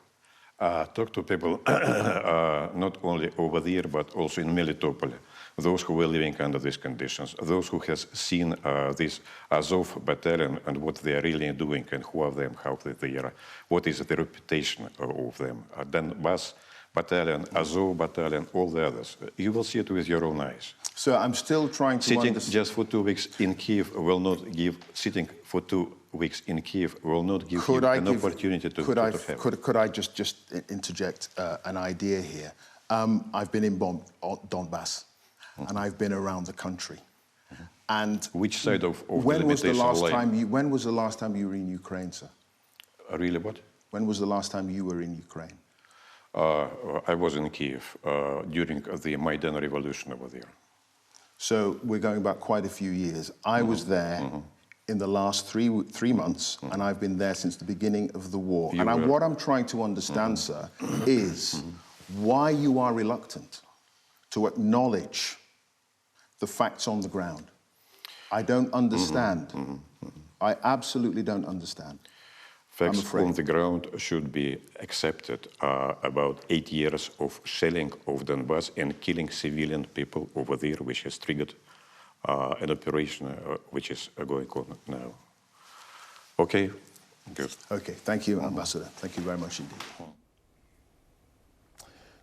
not only over there, but also in Melitopol, those who were living under these conditions, those who have seen this Azov battalion and what they are really doing and who are them, how they are, what is the reputation of them, Donbas battalion, Azov battalion, all the others. You will see it with your own eyes. So I'm still trying to Sitting understand. just for 2 weeks in Kiev will not give, sitting for 2 weeks in Kiev will not give you an opportunity to have. Could I just interject an idea here? I've been in Donbas, and I've been around the country. And which side of when the was the last line? time when was the last time you were in Ukraine, sir? Really, what? When was the last time you were in Ukraine? I was in Kiev during the Maidan revolution over there. So we're going back quite a few years. I was there in the last three months, and I've been there since the beginning of the war. What I'm trying to understand, sir, is why you are reluctant to acknowledge the facts on the ground. I don't understand. I absolutely don't understand. Facts on the ground should be accepted. About 8 years of shelling of Donbass and killing civilian people over there, which has triggered an operation which is going on now. Okay, good. Okay, thank you, Ambassador. Thank you very much indeed.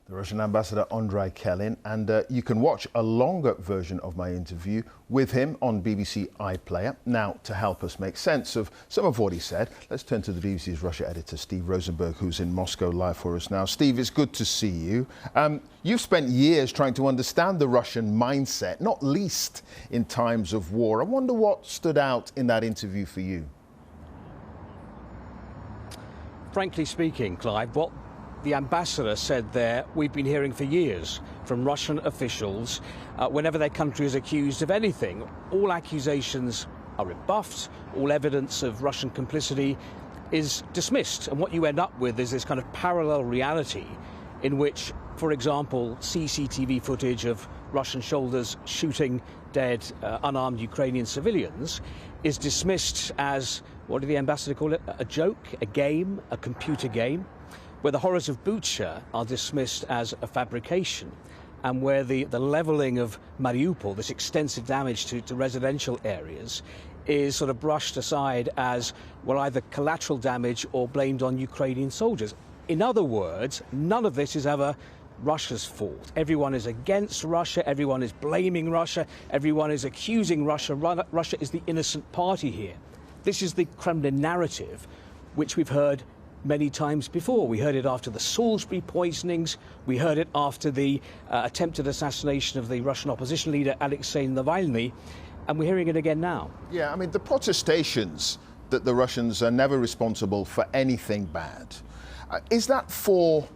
The Russian Ambassador Andrei Kelin, and you can watch a longer version of my interview with him on BBC iPlayer. Now, to help us make sense of some of what he said, let's turn to the BBC's Russia editor, Steve Rosenberg, who's in Moscow live for us now. Steve, it's good to see you. You've spent years trying to understand the Russian mindset, not least in times of war. I wonder what stood out in that interview for you. frankly speaking, Clive, what the ambassador said there, we've been hearing for years from Russian officials whenever their country is accused of anything. All accusations are rebuffed, all evidence of Russian complicity is dismissed. And what you end up with is this kind of parallel reality in which, for example, CCTV footage of Russian soldiers shooting dead unarmed Ukrainian civilians is dismissed as, what did the ambassador call it, a joke, a game, a computer game, where the horrors of Bucha are dismissed as a fabrication, and where the levelling of Mariupol, this extensive damage to residential areas, is sort of brushed aside as, well, either collateral damage or blamed on Ukrainian soldiers. In other words, none of this is ever Russia's fault. Everyone is against Russia, everyone is blaming Russia, everyone is accusing Russia. Russia is the innocent party here. This is the Kremlin narrative, which we've heard many times before. We heard it after the Salisbury poisonings, we heard it after the attempted assassination of the Russian opposition leader Alexei Navalny, and we're hearing it again now. Yeah, I mean, the protestations that the Russians are never responsible for anything bad, is that for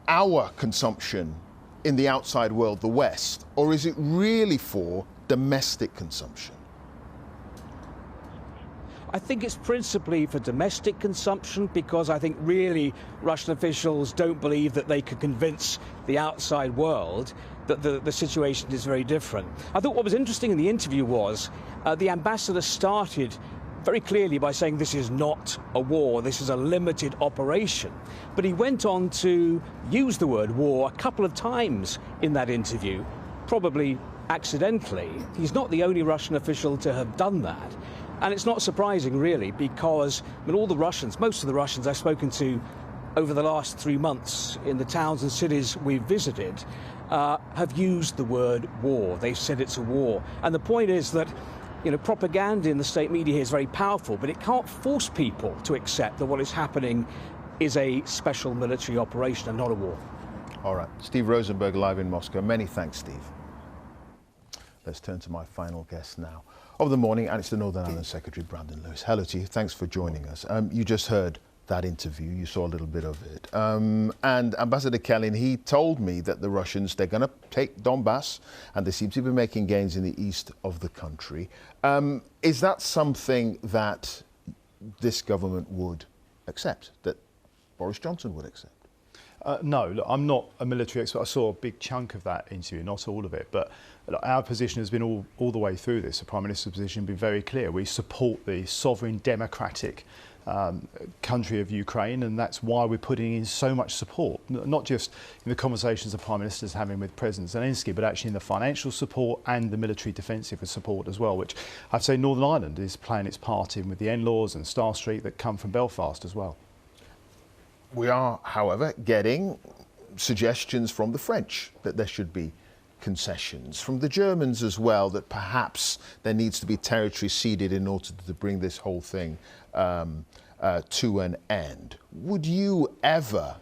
our consumption in the outside world, the West, or is it really for domestic consumption? I think it's principally for domestic consumption, because I think really Russian officials don't believe that they could convince the outside world that the situation is very different. I thought what was interesting in the interview was the ambassador started very clearly by saying this is not a war, this is a limited operation. But he went on to use the word war a couple of times in that interview, probably accidentally. He's not the only Russian official to have done that. And it's not surprising, really, because all the Russians, most of the Russians I've spoken to over the last 3 months in the towns and cities we've visited have used the word war. They've said it's a war. And the point is that, you know, propaganda in the state media here is very powerful, but it can't force people to accept that what is happening is a special military operation and not a war. All right. Steve Rosenberg live in Moscow. Many thanks, Steve. Let's turn to my final guest now of the morning, and it's the Northern Ireland Secretary, Brandon Lewis. Hello to you. Thanks for joining us. You just heard that interview. You saw a little bit of it. And Ambassador Kelin, he told me that the Russians, they're going to take Donbass, and they seem to be making gains in the east of the country. Is that something that this government would accept, that Boris Johnson would accept? No, look, I'm not a military expert. I saw a big chunk of that interview, not all of it, but look, our position has been all the way through this. The Prime Minister's position has been very clear. We support the sovereign, democratic country of Ukraine, and that's why we're putting in so much support, not just in the conversations the Prime Minister is having with President Zelensky, but actually in the financial support and the military defensive support as well, which I'd say Northern Ireland is playing its part in, with the NLAWs and Star Street that come from Belfast as well. We are, however, getting suggestions from the French that there should be concessions, from the Germans as well, that perhaps there needs to be territory ceded in order to bring this whole thing to an end. Would you ever,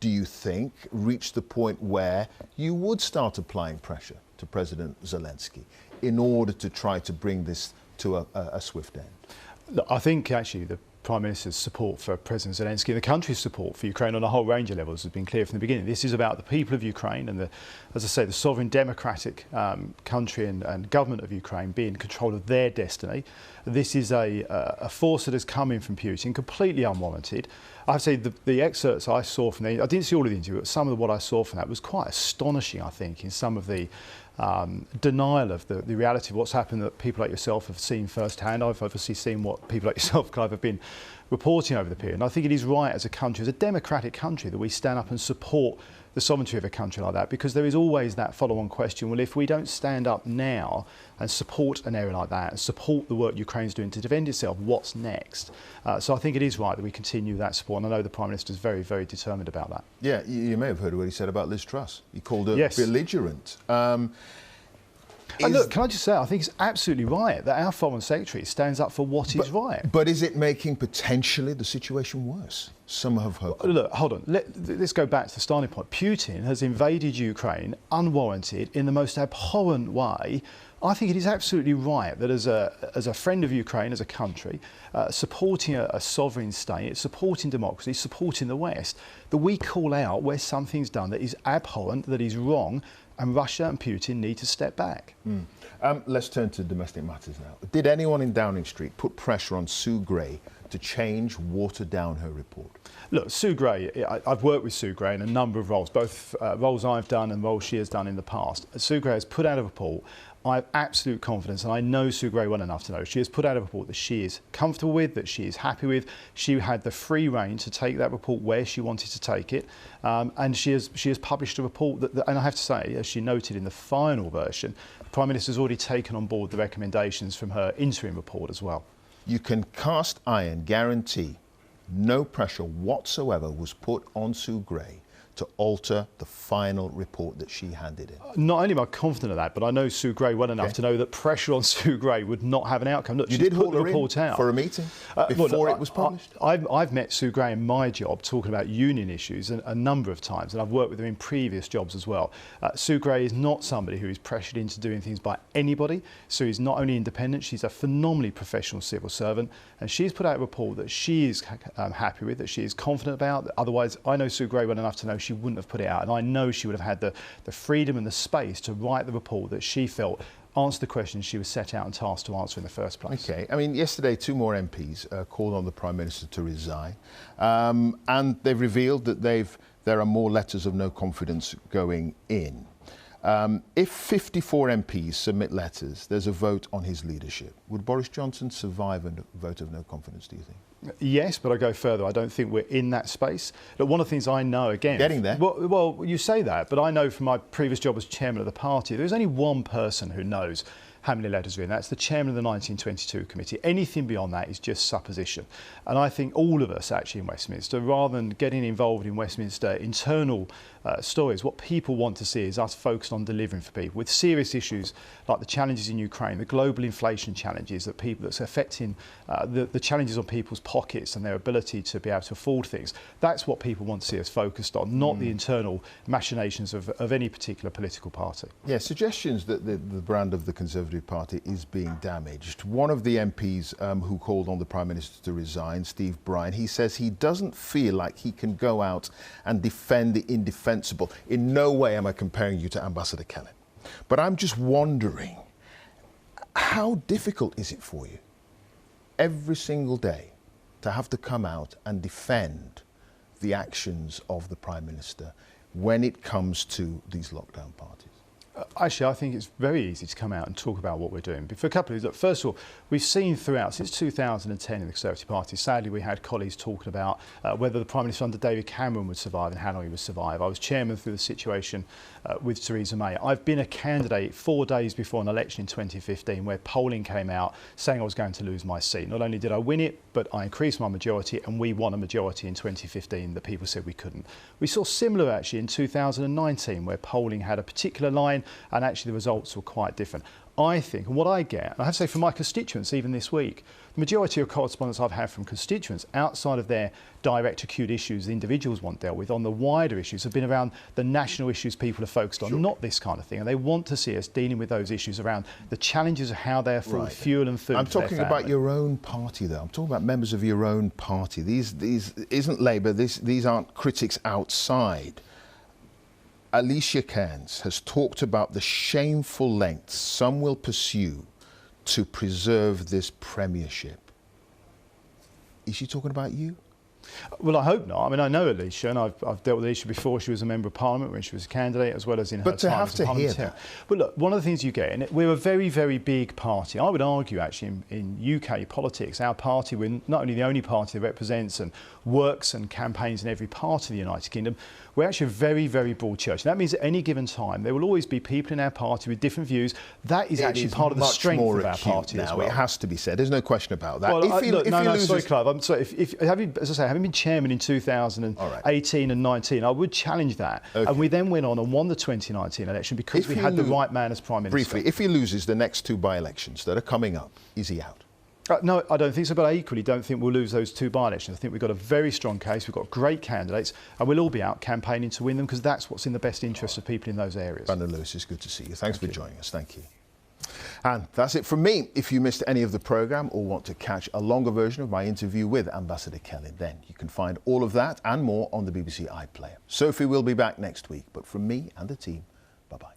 do you think, reach the point where you would start applying pressure to President Zelensky in order to try to bring this to a swift end? Look, I think actually the Prime Minister's support for President Zelensky and the country's support for Ukraine on a whole range of levels has been clear from the beginning. This is about the people of Ukraine and, as I say, the sovereign democratic country and government of Ukraine being in control of their destiny. This is a force that has come in from Putin, completely unwarranted. I have to say the excerpts I saw from I didn't see all of the interview, but some of what I saw from that was quite astonishing, I think, in some of the denial of the reality of what's happened that people like yourself have seen firsthand. I've obviously seen what people like yourself, Clive, have been reporting over the period. And I think it is right as a country, as a democratic country, that we stand up and support the sovereignty of a country like that, because there is always that follow-on question, well, if we don't stand up now and support an area like that and support the work Ukraine's doing to defend itself, what's next? So I think it is right that we continue that support, and I know the Prime Minister is very, very determined about that. Yeah, you may have heard what he said about Liz Truss. He called her belligerent. And look, can I just say, I think it's absolutely right that our Foreign Secretary stands up for what is right. But is it making potentially the situation worse? Some have hoped. Look, hold on. Let's go back to the starting point. Putin has invaded Ukraine unwarranted in the most abhorrent way. I think it is absolutely right that as a friend of Ukraine, as a country, supporting a sovereign state, supporting democracy, supporting the West, that we call out where something's done that is abhorrent, that is wrong, and Russia and Putin need to step back. Let's turn to domestic matters now. Did anyone in Downing Street put pressure on Sue Gray to change, water down her report? Look, Sue Gray, I've worked with Sue Gray in a number of roles, both roles I've done and roles she has done in the past. Sue Gray has put out a report. I have absolute confidence, and I know Sue Gray well enough to know she has put out a report that she is comfortable with, that she is happy with. She had the free rein to take that report where she wanted to take it, and she has published a report that, and I have to say, as she noted in the final version, the Prime Minister's already taken on board the recommendations from her interim report as well. You can cast iron guarantee no pressure whatsoever was put on Sue Gray to alter the final report that she handed in. Not only am I confident of that, but I know Sue Gray well enough to know that pressure on Sue Gray would not have an outcome. Look, you did hold her in for a meeting before it was published? I've met Sue Gray in my job talking about union issues a number of times, and I've worked with her in previous jobs as well. Sue Gray is not somebody who is pressured into doing things by anybody. Sue is not only independent, she's a phenomenally professional civil servant, and she's put out a report that she is happy with, that she is confident about. Otherwise, I know Sue Gray well enough to know she wouldn't have put it out, and I know she would have had the freedom and the space to write the report that she felt answered the questions she was set out and tasked to answer in the first place. Okay, I mean, yesterday 2 more MPs called on the Prime Minister to resign, and they've revealed that there are more letters of no confidence going in. If 54 MPs submit letters, there's a vote on his leadership. Would Boris Johnson survive a vote of no confidence, do you think? Yes, but I go further. I don't think we're in that space. Look, one of the things I know, again... Getting there. Well, you say that, but I know from my previous job as chairman of the party, there's only one person who knows how many letters are in. That's the chairman of the 1922 committee. Anything beyond that is just supposition. And I think all of us actually in Westminster, rather than getting involved in Westminster internal stories, what people want to see is us focused on delivering for people with serious issues like the challenges in Ukraine, the global inflation challenges that's affecting the challenges on people's pockets and their ability to be able to afford things. That's what people want to see us focused on, not the internal machinations of any particular political party. Yeah, suggestions that the brand of the Conservative Party is being damaged. One of the MPs who called on the Prime Minister to resign, Steve Bryan, he says he doesn't feel like he can go out and defend the indefensible. In no way am I comparing you to Ambassador Kelin. But I'm just wondering, how difficult is it for you every single day to have to come out and defend the actions of the Prime Minister when it comes to these lockdown parties? Actually, I think it's very easy to come out and talk about what we're doing. For a couple of reasons. First of all, we've seen throughout, since 2010 in the Conservative Party, sadly we had colleagues talking about whether the Prime Minister under David Cameron would survive and how long he would survive. I was chairman through the situation with Theresa May. I've been a candidate 4 days before an election in 2015 where polling came out saying I was going to lose my seat. Not only did I win it, but I increased my majority, and we won a majority in 2015 that people said we couldn't. We saw similar actually in 2019 where polling had a particular line and actually the results were quite different. I think, and what I get, and I have to say from my constituents even this week, the majority of correspondence I've had from constituents outside of their direct acute issues the individuals want dealt with on the wider issues have been around the national issues people are focused on, not this kind of thing. And they want to see us dealing with those issues around the challenges of how they afford fuel and food. I'm talking about your own party though. I'm talking about members of your own party. These isn't Labour, these aren't critics outside. Alicia Cairns has talked about the shameful lengths some will pursue to preserve this premiership. Is she talking about you? Well, I hope not. I mean, I know Alicia, and I've dealt with Alicia before she was a Member of Parliament, when she was a candidate, as well as in her time as a parliamentarian. But to have to hear that. But look, one of the things you get, and we're a very, very big party. I would argue, actually, in UK politics, our party, we're not only the only party that represents and works and campaigns in every part of the United Kingdom, We're actually a very, very broad church. And that means at any given time, there will always be people in our party with different views. That is actually part of the strength of our party now, as well. It has to be said. There's no question about that. Well, sorry, Clive. I'm sorry. As I say, having been chairman in 2018 and 19, I would challenge that. Okay. And we then went on and won the 2019 election because we had the right man as Prime Minister. Briefly, if he loses the next 2 by-elections that are coming up, is he out? No, I don't think so, but I equally don't think we'll lose those 2 by-elections. I think we've got a very strong case, we've got great candidates, and we'll all be out campaigning to win them because that's what's in the best interest of people in those areas. Brandon Lewis, it's good to see you. Thanks for joining us. Thank you. And that's it from me. If you missed any of the programme or want to catch a longer version of my interview with Ambassador Kelin, then you can find all of that and more on the BBC iPlayer. Sophie will be back next week, but from me and the team, bye-bye.